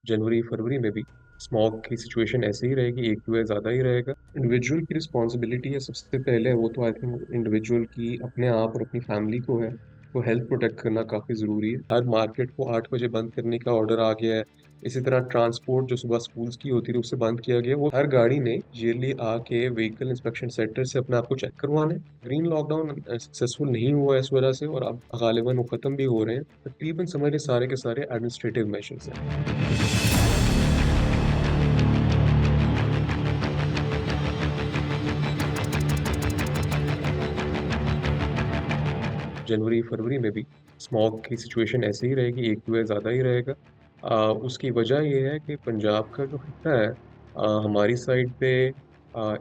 जनवरी फरवरी में भी स्मॉग की सिचुएशन ऐसे ही रहेगी, एक दो ज़्यादा ही रहेगा। इंडिविजुअल की रिस्पॉन्सिबिलिटी है सबसे पहले, वो तो आई थिंक इंडिविजुअल की अपने आप और अपनी फैमिली को है। तो हेल्थ प्रोटेक्ट करना काफ़ी ज़रूरी है। हर मार्केट को 8 बजे बंद करने का ऑर्डर आ गया है। इसी तरह ट्रांसपोर्ट जो सुबह स्कूल्स की होती थी उसे बंद किया गया। वो हर गाड़ी ने ईयरली आके व्हीकल इंस्पेक्शन सेंटर से अपने आप को चेक करवाना है। ग्रीन लॉकडाउन सक्सेसफुल नहीं हुआ है इस वजह से, और अब गालिबन वो खत्म भी हो रहे हैं। तकरीबन समझ लें सारे के सारे एडमिनिस्ट्रेटिव मेजर्स हैं। जनवरी फरवरी में भी स्मॉग की सिचुएशन ऐसे ही रहेगी, एक दो ज़्यादा ही रहेगा। उसकी वजह ये है कि पंजाब का जो हिस्सा है, हमारी साइड पे,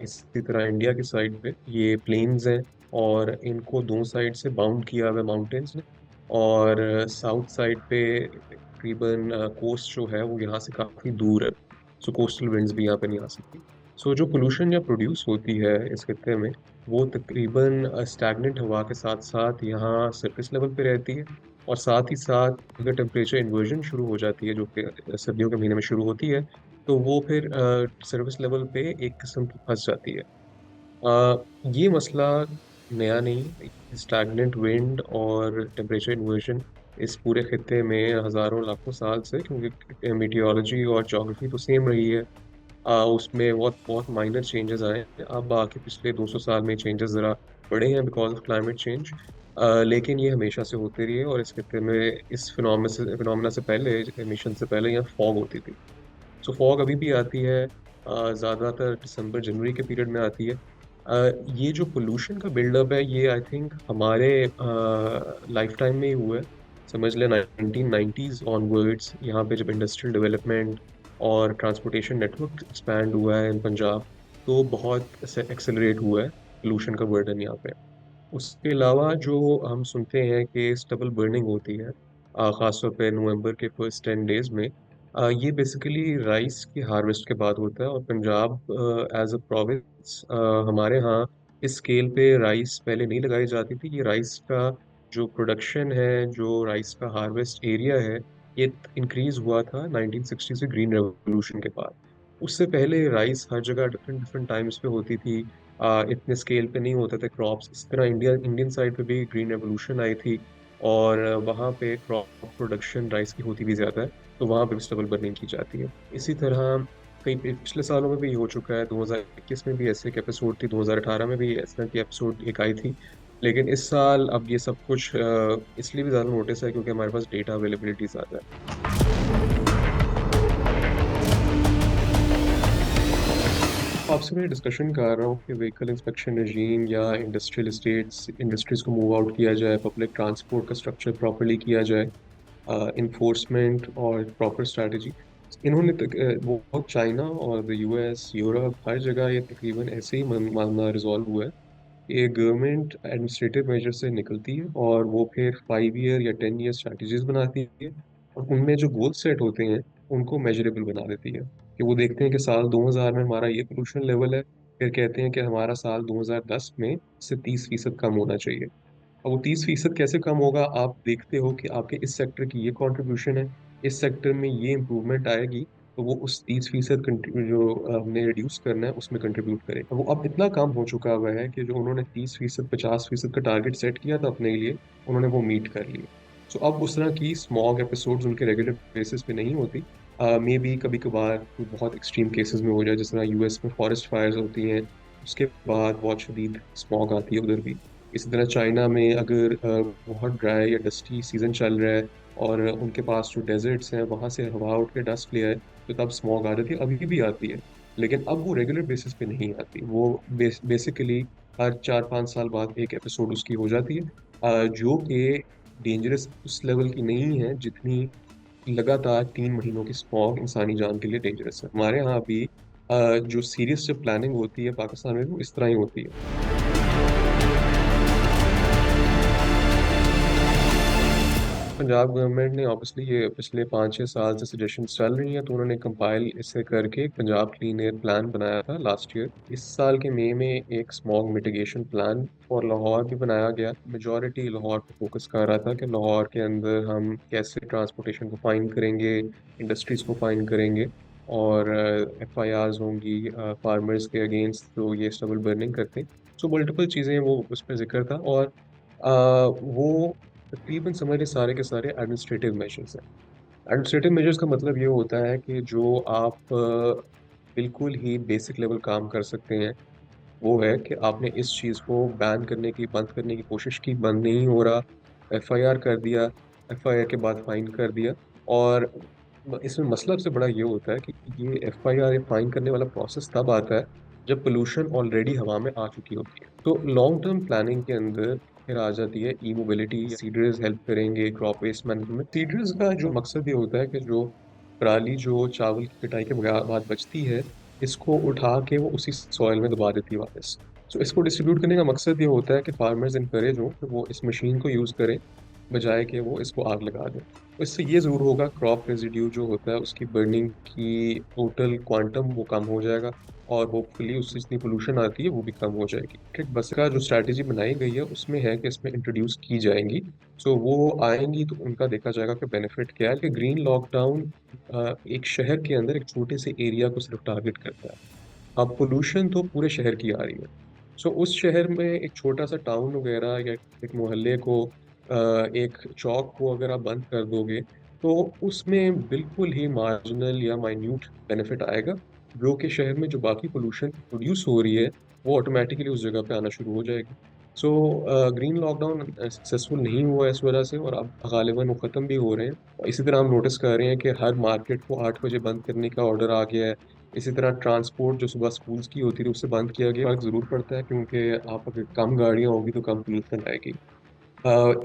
इसी तरह इंडिया की साइड पे ये प्लेन्स हैं, और इनको दो साइड से बाउंड किया हुआ है माउंटेन्स ने। और साउथ साइड पे तकरीबन कोस्ट जो है वो यहाँ से काफ़ी दूर है। सो कोस्टल विंड्स भी यहाँ पे नहीं आ सकती। सो जो पोल्यूशन या प्रोड्यूस होती है इस खत्ते में, वो तकरीबन स्टैगनेंट हवा के साथ साथ यहाँ सरफेस लेवल पे रहती है। और साथ ही साथ अगर टेम्परेचर इन्वर्जन शुरू हो जाती है, जो कि सर्दियों के महीने में शुरू होती है, तो वो फिर सरफेस लेवल पे एक किस्म की फंस जाती है। ये मसला नया नहीं, स्टैगनेंट विंड और टेम्परेचर इन्वर्जन इस पूरे खत्ते में हज़ारों लाखों साल से, क्योंकि मीटियोलॉजी और जोग्राफी तो सेम रही है। उसमें बहुत बहुत माइनर चेंजेस आए हैं। अब आके पिछले 200 साल में चेंजेस ज़रा बढ़े हैं बिकॉज ऑफ क्लाइमेट चेंज। लेकिन ये हमेशा से होते रही है, और इस खत्ते में इस फिनोमेना से पहले, एमिशन से पहले यहाँ फॉग होती थी। सो फॉग अभी भी आती है, ज़्यादातर दिसंबर जनवरी के पीरियड में आती है। ये जो पोल्यूशन का बिल्डअप है, ये आई थिंक हमारे लाइफ टाइम में ही हुआ है। समझ लें 1990s ऑनवर्ड्स, यहाँ पे जब इंडस्ट्रियल डेवलपमेंट और ट्रांसपोर्टेशन नेटवर्क एक्सपैंड हुआ है इन पंजाब, तो बहुत एक्सेलरेट हुआ है पोल्यूशन का बर्डन यहाँ पे। उसके अलावा जो हम सुनते हैं कि स्टबल बर्निंग होती है, ख़ासतौर पे नवंबर के फर्स्ट 10 डेज में, ये बेसिकली राइस की हार्वेस्ट के बाद होता है। और पंजाब एज अ प्रोविंस, हमारे यहाँ इस स्केल पे राइस पहले नहीं लगाई जाती थी। ये राइस का जो प्रोडक्शन है, जो राइस का हार्वेस्ट एरिया है, ये इंक्रीज हुआ था 1960 से ग्रीन रेवोल्यूशन के बाद। उससे पहले राइस हर जगह डिफरेंट डिफरेंट टाइम्स पे होती थी। इतने स्केल पे नहीं होते थे क्रॉप्स। इस तरह इंडियन साइड पे भी ग्रीन रेवोल्यूशन आई थी, और वहाँ पे क्रॉप प्रोडक्शन राइस की होती भी ज़्यादा है, तो वहाँ पे वेजिटेबल बर्निंग की जाती है। इसी तरह कई पिछले सालों में भी हो चुका है। 2021 में भी ऐसे एक एपिसोड थी, 2018 में भी ऐसा की एपिसोड एक आई थी। लेकिन इस साल अब ये सब कुछ इसलिए भी ज़्यादा नोटिस है क्योंकि हमारे पास डेटा अवेलेबिलिटी ज़्यादा है। आपसे मैं डिस्कशन कर रहा हूँ कि व्हीकल इंस्पेक्शन रजीम या इंडस्ट्रियल इस्टेट्स, इंडस्ट्रीज को मूव आउट किया जाए, पब्लिक ट्रांसपोर्ट का स्ट्रक्चर प्रॉपर्ली किया जाए, इन्फोर्समेंट और प्रॉपर स्ट्रैटेजी। इन्होंने वो चाइना और यूएस, यूरोप, हर जगह ये तकरीबन ऐसे ही मामला रिजॉल्व हुआ है। ये गवर्नमेंट एडमिनिस्ट्रेटिव मेजर से निकलती है, और वो फिर 5 ईयर या 10 ईयर स्ट्रैटेजीज बनाती है, और उनमें जो गोल सेट होते हैं उनको मेजरेबल बना देती है। कि वो देखते हैं कि साल 2000 में हमारा ये पोल्यूशन लेवल है, फिर कहते हैं कि हमारा साल 2010 में से 30% कम होना चाहिए। अब वो 30% कैसे कम होगा, आप देखते हो कि आपके इस सेक्टर की ये कंट्रीब्यूशन है, इस सेक्टर में ये इम्प्रूवमेंट आएगी, तो वो उस 30% जो हमने रिड्यूस करना है उसमें कंट्रीब्यूट करेगा। वो अब इतना काम हो चुका हुआ है कि जो उन्होंने 30%, 50% का टारगेट सेट किया था अपने लिए, उन्होंने वो मीट कर लिया। सो अब उस तरह की स्मॉग एपिसोड्स उनके रेगुलर बेसिस पे नहीं होती। मे बी कभी कभार कोई बहुत एक्सट्रीम केसेस में हो जाए, जिस तरह यूएस में फॉरेस्ट फायर्स होती हैं, उसके बाद बहुत शदीद स्मॉग आती है उधर भी। इसी तरह चाइना में अगर बहुत ड्राई या डस्टी सीजन चल रहा है, और उनके पास जो डेजर्ट्स हैं वहाँ से हवा उठ के डस्ट ले आए, तो तब स्मॉग आ जाती है, अभी भी आती है। लेकिन अब वो रेगुलर बेसिस पे नहीं आती। वो बेसिकली हर 4-5 साल बाद एक एपिसोड उसकी हो जाती है, जो कि डेंजरस उस लेवल की नहीं है जितनी लगातार 3 महीनों की स्मॉग इंसानी जान के लिए डेंजरस है। हमारे यहाँ भी जो सीरियस जब प्लानिंग होती है पाकिस्तान में, वो इस तरह ही होती है। पंजाब गवर्नमेंट ने ऑब्वियसली ये पिछले 5-6 साल से सजेशंस चल रही हैं, तो उन्होंने कंपाइल इसे करके एक पंजाब क्लीन एयर प्लान बनाया था लास्ट ईयर। इस साल के मई में एक smog mitigation plan for Lahore भी बनाया गया। मेजॉरिटी लाहौर पे फोकस कर रहा था कि लाहौर के अंदर हम कैसे ट्रांसपोर्टेशन को फाइन करेंगे, इंडस्ट्रीज को फाइन करेंगे, और FIRs होंगी फार्मर्स के अगेंस्ट जो ये स्टबल बर्निंग करते हैं। सो मल्टीपल चीज़ें वो उस पर जिक्र था, और वो तकरीबन समझ लें सारे के सारे एडमिनिस्ट्रेटिव मेजर्स हैं। एडमिनिस्ट्रेटिव मेजर्स का मतलब ये होता है कि जो आप बिल्कुल ही बेसिक लेवल काम कर सकते हैं, वो है कि आपने इस चीज़ को बैन करने की, बंद करने की कोशिश की, बंद नहीं हो रहा, FIR कर दिया, FIR के बाद फाइन कर दिया। और इसमें मसला सबसे बड़ा ये होता है कि ये FIR या फाइन करने वाला प्रोसेस तब आता है जब पोल्यूशन ऑलरेडी हवा में आ चुकी होती है। तो लॉन्ग टर्म प्लानिंग के अंदर फिर आ जाती है ई मोबिलिटी। सीडर्स हेल्प करेंगे, क्रॉप वेस्ट मैनेजमेंट। सीडर्स का जो मकसद ये होता है कि जो पराली जो चावल की कटाई के बाद बचती है, इसको उठा के वो उसी सॉइल में दबा देती है वापस। तो इसको डिस्ट्रीब्यूट करने का मकसद ये होता है कि फार्मर्स इनकरेज हो कि वो इस मशीन को यूज़ करें, बजाय कि वो इसको आग लगा दें। तो इससे ये ज़रूर होगा, क्रॉप रेजिड्यू जो होता है उसकी बर्निंग की टोटल क्वांटम वो कम हो जाएगा, और होपफुली उससे जितनी पोल्यूशन आती है वो भी कम हो जाएगी। इलेक्ट्रिक बस का जो स्ट्रैटेजी बनाई गई है उसमें है कि इसमें इंट्रोड्यूस की जाएंगी। सो वो आएंगी तो उनका देखा जाएगा कि बेनिफिट क्या है। कि ग्रीन लॉकडाउन एक शहर के अंदर एक छोटे से एरिया को सिर्फ टारगेट करता है। अब पोल्यूशन तो पूरे शहर की आ रही है। सो उस शहर में एक छोटा सा टाउन वगैरह या एक मोहल्ले को, एक चौक को अगर आप बंद कर दोगे, तो उसमें बिल्कुल ही मार्जिनल या माइन्यूट बेनिफिट आएगा। जो कि शहर में जो बाकी पोल्यूशन प्रोड्यूस हो रही है, वो ऑटोमेटिकली उस जगह पे आना शुरू हो जाएगी। सो ग्रीन लॉकडाउन सक्सेसफुल नहीं हुआ इस वजह से, और अब गालिबन वो ख़त्म भी हो रहे हैं। और इसी तरह हम नोटिस कर रहे हैं कि हर मार्केट को 8 बजे बंद करने का ऑर्डर आ गया है। इसी तरह ट्रांसपोर्ट जो सुबह स्कूल्स की होती थी उससे बंद किया गया। फर्क ज़रूर पड़ता है, क्योंकि आप अगर कम गाड़ियाँ होंगी तो कम पोल्यूशन आएगी।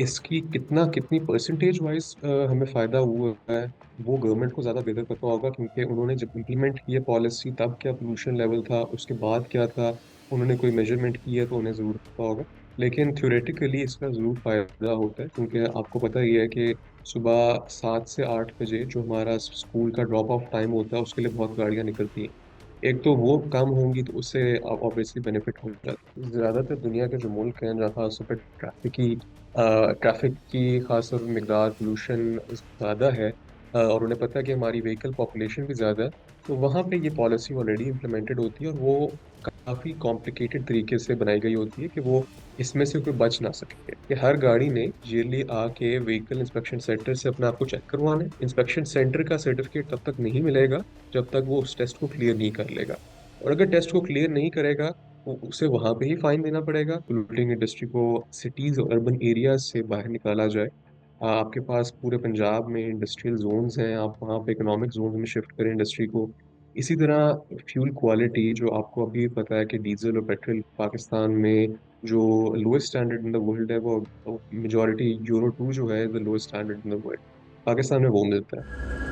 इसकी कितनी परसेंटेज वाइज हमें फ़ायदा हुआ है, वो गवर्नमेंट को ज़्यादा बेहतर पता होगा, क्योंकि उन्होंने जब इम्प्लीमेंट की है पॉलिसी तब क्या पोल्यूशन लेवल था, उसके बाद क्या था, उन्होंने कोई मेजरमेंट की है तो उन्हें ज़रूर पता होगा। लेकिन थ्योरेटिकली इसका ज़रूर फ़ायदा होता है, क्योंकि आपको पता ही है कि सुबह 7 से 8 बजे जो हमारा स्कूल का ड्रॉप ऑफ टाइम होता है उसके लिए बहुत गाड़ियाँ निकलती हैं। एक तो वो कम होंगी तो उससे ऑब्वियसली बेनिफिट हो जाता है। ज़्यादातर दुनिया के जो मुल्क हैं जहाँ खास तौर पर ट्रैफिक की खास तौर पर मकदार पोल्यूशन ज़्यादा है, और उन्हें पता है कि हमारी व्हीकल पॉपुलेशन भी ज़्यादा है, तो वहाँ पे ये पॉलिसी ऑलरेडी इम्प्लीमेंटेड होती है, और वो काफ़ी कॉम्प्लिकेटेड तरीके से बनाई गई होती है कि वो इसमें से कोई बच ना सके। कि हर गाड़ी ने ईयरली आके व्हीकल इंस्पेक्शन सेंटर से अपने आप को चेक करवाना है। इंस्पेक्शन सेंटर का सर्टिफिकेट तब तक नहीं मिलेगा जब तक वो उस टेस्ट को क्लियर नहीं कर लेगा, और अगर टेस्ट को क्लियर नहीं करेगा तो उसे वहां पे ही फाइन देना पड़ेगा। पोल्यूटिंग इंडस्ट्री को सिटीज और अर्बन एरियाज से बाहर निकाला जाए। आपके पास पूरे पंजाब में इंडस्ट्रियल जोन्स हैं, आप वहाँ पे इकोनॉमिक जोन में शिफ्ट करें इंडस्ट्री को। इसी तरह फ्यूल क्वालिटी, जो आपको अभी पता है कि डीजल और पेट्रोल पाकिस्तान में जो lowest standard in the world है, वो मेजॉरिटी यूरो 2 जो है the lowest standard in the world, Pakistan में वो मिलता है।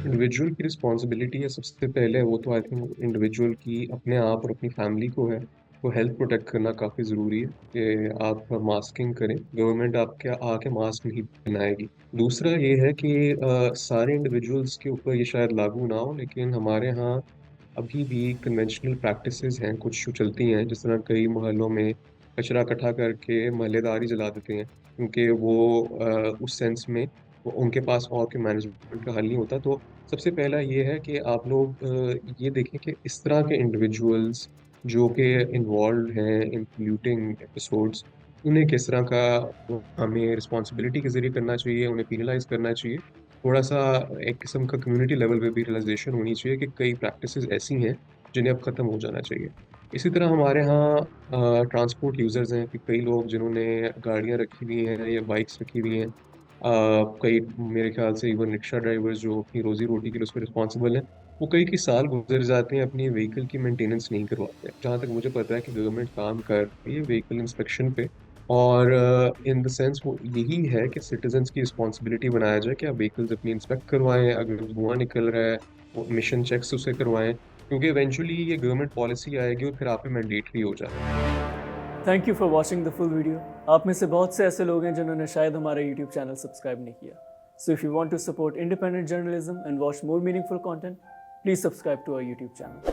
इंडिविजुअल की रिस्पॉन्सिबिलिटी है सबसे पहले, वो तो आई थिंक इंडिविजुअल की अपने आप और अपनी फैमिली को है। तो हेल्थ प्रोटेक्ट करना काफ़ी ज़रूरी है कि आप मास्किंग करें। गवर्नमेंट आपके आके मास्क नहीं बनाएगी। दूसरा ये है कि सारे इंडिविजुअल्स के ऊपर ये शायद लागू ना हो, लेकिन हमारे यहाँ अभी भी कन्वेंशनल प्रैक्टिसेस हैं कुछ जो चलती हैं। जिस तरह कई मोहल्लों में कचरा इकट्ठा करके मोहल्लेदारी जला देते हैं, क्योंकि वो उस सेंस में वो उनके पास और के मैनेजमेंट का हल नहीं होता। तो सबसे पहला ये है कि आप लोग ये देखें कि इस तरह के इंडिविजुअल्स जो कि इन्वॉल्व हैं इन पोल्यूटिंग एपिसोड्स, उन्हें किस तरह का हमें रिस्पॉन्सिबिलिटी के जरिए करना चाहिए, उन्हें पीनलाइज करना चाहिए। थोड़ा सा एक किस्म का कम्युनिटी लेवल पे भी रियलाइजेशन होनी चाहिए कि कई प्रैक्टिसेस ऐसी हैं जिन्हें अब खत्म हो जाना चाहिए। इसी तरह हमारे यहाँ ट्रांसपोर्ट यूजर्स हैं कि कई लोग जिन्होंने गाड़ियाँ रखी हुई हैं या बाइक्स रखी हुई हैं, कई मेरे ख्याल से इवन रिक्शा ड्राइवर्स जो अपनी रोजी रोटी के लिए उस पर रिस्पॉन्सिबल हैं, वो कई साल गुजर जाते हैं अपनी व्हीकल की मेंटेनेंस नहीं करवाते। जहाँ तक मुझे पता है कि गवर्नमेंट काम कर रही है व्हीकल इंस्पेक्शन पे, और इन द सेंस वो यही है कि सिटीजन्स की रिस्पॉन्सिबिलिटी बनाया जाए कि आप व्हीकल्स अपनी इंस्पेक्ट करवाएं, अगर धुआं निकल रहा है वो मिशन चेक्स उसे करवाएं, क्योंकि इवेंचुअली ये गवर्नमेंट पॉलिसी आएगी और फिर आप पे मैंडेटरी हो जाएगा। Thank you for watching the full video. आप में से बहुत से ऐसे लोग हैं जिन्होंने शायद हमारा यूट्यूब चैनल सब्सक्राइब नहीं किया। So if you want to support independent journalism and watch more meaningful content, please subscribe to our YouTube channel.